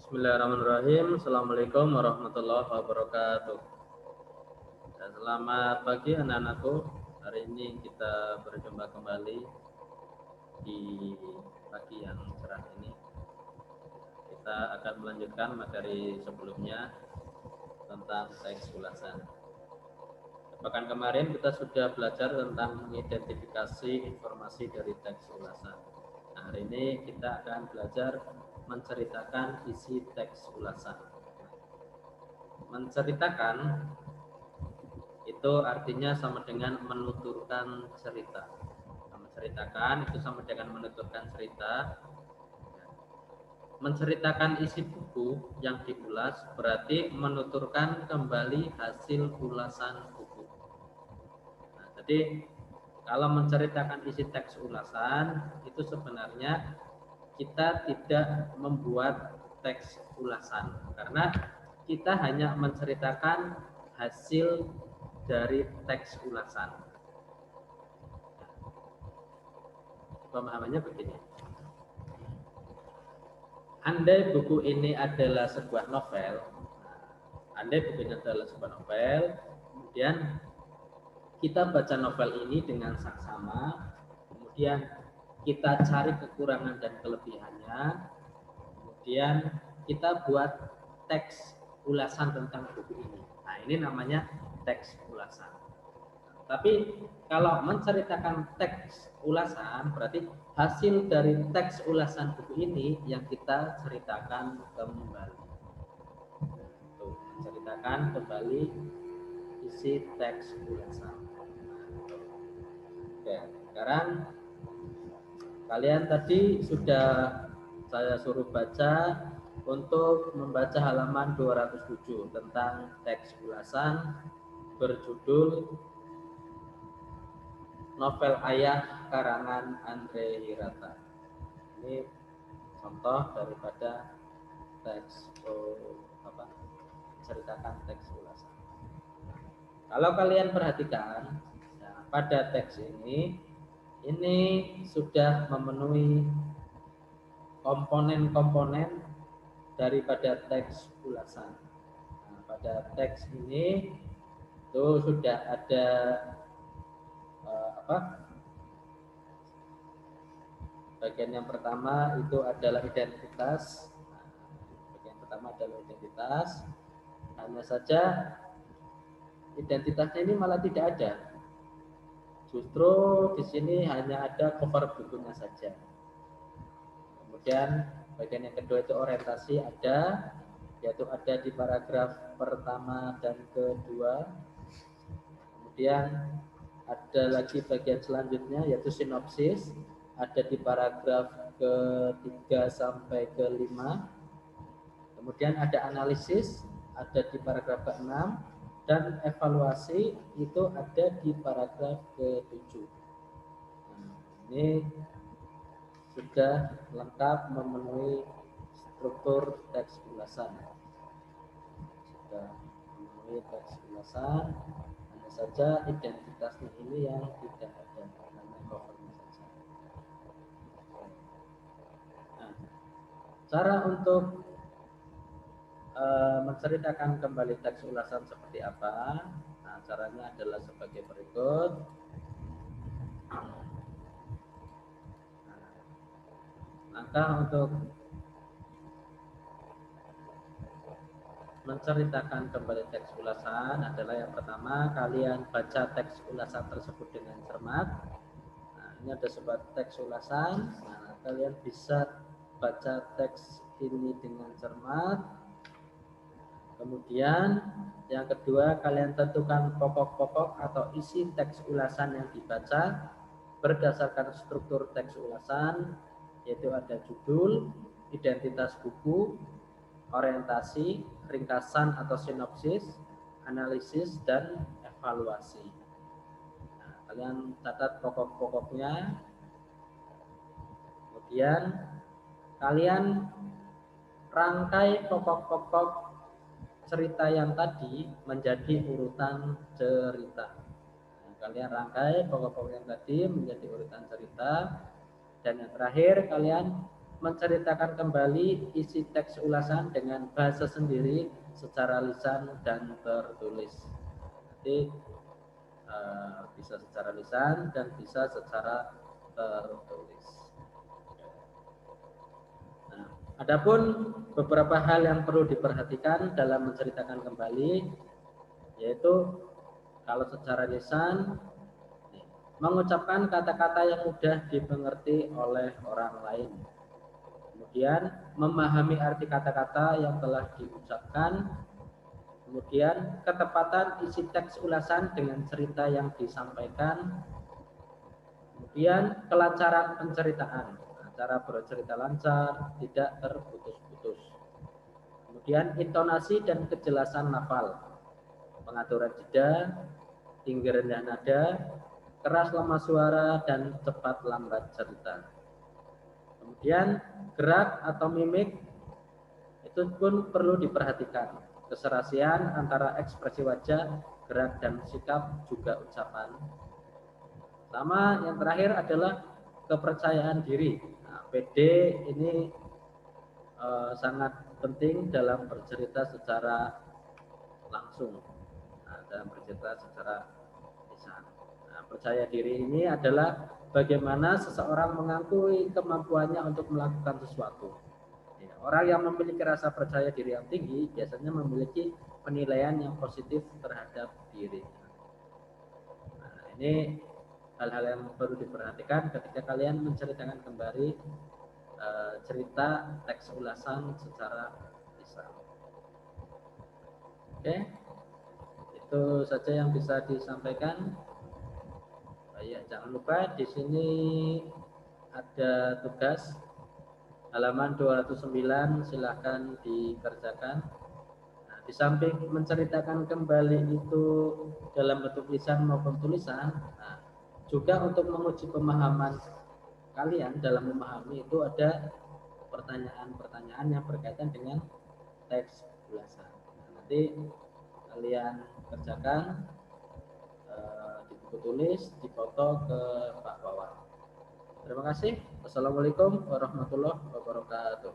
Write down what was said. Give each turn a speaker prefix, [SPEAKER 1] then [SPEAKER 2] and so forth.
[SPEAKER 1] Bismillahirrahmanirrahim. Assalamualaikum warahmatullahi wabarakatuh. Dan selamat pagi anak-anakku. Hari ini kita berjumpa kembali di pagi yang cerah ini. Kita akan melanjutkan materi sebelumnya tentang teks ulasan. Pekan kemarin kita sudah belajar tentang mengidentifikasi informasi dari teks ulasan. Nah, hari ini kita akan belajar menceritakan isi teks ulasan. Menceritakan itu artinya sama dengan menuturkan cerita. Menceritakan itu sama dengan menuturkan cerita. Menceritakan isi buku yang diulas berarti menuturkan kembali hasil ulasan buku. Nah, jadi kalau menceritakan isi teks ulasan itu sebenarnya kita tidak membuat teks ulasan karena kita hanya menceritakan hasil dari teks ulasan. Pemahamannya begini. Andai buku ini adalah sebuah novel, kemudian kita baca novel ini dengan saksama, kemudian kita cari kekurangan dan kelebihannya, kemudian kita buat teks ulasan tentang buku ini. Nah, ini namanya teks ulasan. Tapi kalau menceritakan teks ulasan berarti hasil dari teks ulasan buku ini yang kita ceritakan kembali. Menceritakan kembali isi teks ulasan. Oke, sekarang kalian tadi sudah saya suruh baca untuk membaca halaman 207 tentang teks ulasan berjudul Novel Ayah karangan Andre Hirata. Ini contoh daripada teks ceritakan teks ulasan. Kalau kalian perhatikan, nah, pada teks ini sudah memenuhi komponen-komponen daripada teks ulasan. Nah, pada teks ini itu sudah ada bagian yang pertama itu adalah identitas. Bagian pertama adalah identitas. Hanya saja identitasnya ini malah tidak ada. Justru di sini hanya ada cover bukunya saja. Kemudian bagian yang kedua itu orientasi ada, yaitu ada di paragraf pertama dan kedua. Kemudian ada lagi bagian selanjutnya yaitu sinopsis, ada di paragraf ke-3 sampai ke-5. Kemudian ada analisis, ada di paragraf ke-6, dan evaluasi itu ada di paragraf ke-7. Nah, ini sudah lengkap memenuhi struktur teks ulasan. Sudah memenuhi teks ulasan, hanya saja identitasnya ini yang tidak ada, hanya covernya saja. Nah, cara untuk menceritakan kembali teks ulasan seperti apa? Nah, caranya adalah sebagai berikut. Langkah untuk menceritakan kembali teks ulasan adalah yang pertama, kalian baca teks ulasan tersebut dengan cermat. Nah, ini ada sebuah teks ulasan. Nah, kalian bisa baca teks ini dengan cermat. Kemudian yang kedua, kalian tentukan pokok-pokok atau isi teks ulasan yang dibaca berdasarkan struktur teks ulasan, yaitu ada judul, identitas buku, orientasi, ringkasan atau sinopsis, analisis, dan evaluasi. Nah, kalian catat pokok-pokoknya. Kemudian kalian rangkai pokok-pokok cerita yang tadi menjadi urutan cerita. Nah, kalian rangkai pokok-pokok yang tadi menjadi urutan cerita, dan yang terakhir kalian menceritakan kembali isi teks ulasan dengan bahasa sendiri secara lisan dan tertulis. Jadi bisa secara lisan dan bisa secara tertulis. Nah, adapun beberapa hal yang perlu diperhatikan dalam menceritakan kembali, yaitu kalau secara lisan mengucapkan kata-kata yang mudah dimengerti oleh orang lain. Kemudian memahami arti kata-kata yang telah diucapkan. Kemudian ketepatan isi teks ulasan dengan cerita yang disampaikan. Kemudian kelancaran penceritaan, cara bercerita lancar, tidak terputus-putus. Kemudian intonasi dan kejelasan lafal, pengaturan jeda, tinggi rendah nada, keras lemah suara, dan cepat lambat cerita. Kemudian gerak atau mimik itu pun perlu diperhatikan. Keserasian antara ekspresi wajah, gerak, dan sikap juga ucapan. Sama yang terakhir adalah kepercayaan diri. Nah, PD ini sangat penting dalam bercerita secara langsung, dalam bercerita secara lisan. Nah, percaya diri ini adalah bagaimana seseorang mengakui kemampuannya untuk melakukan sesuatu. Ya, orang yang memiliki rasa percaya diri yang tinggi biasanya memiliki penilaian yang positif terhadap diri. Nah, ini hal-hal yang perlu diperhatikan ketika kalian menceritakan kembali cerita teks ulasan secara lisan. Oke, itu saja yang bisa disampaikan. Ya, jangan lupa di sini ada tugas halaman 209, silahkan dikerjakan. Nah, di samping menceritakan kembali itu dalam bentuk lisan maupun tulisan, nah, juga untuk menguji pemahaman kalian dalam memahami itu ada pertanyaan-pertanyaan yang berkaitan dengan teks ulasan. Nah, nanti kalian kerjakan di buku tulis, dipoto ke Pak Wawan. Terima kasih. Wassalamualaikum warahmatullahi wabarakatuh.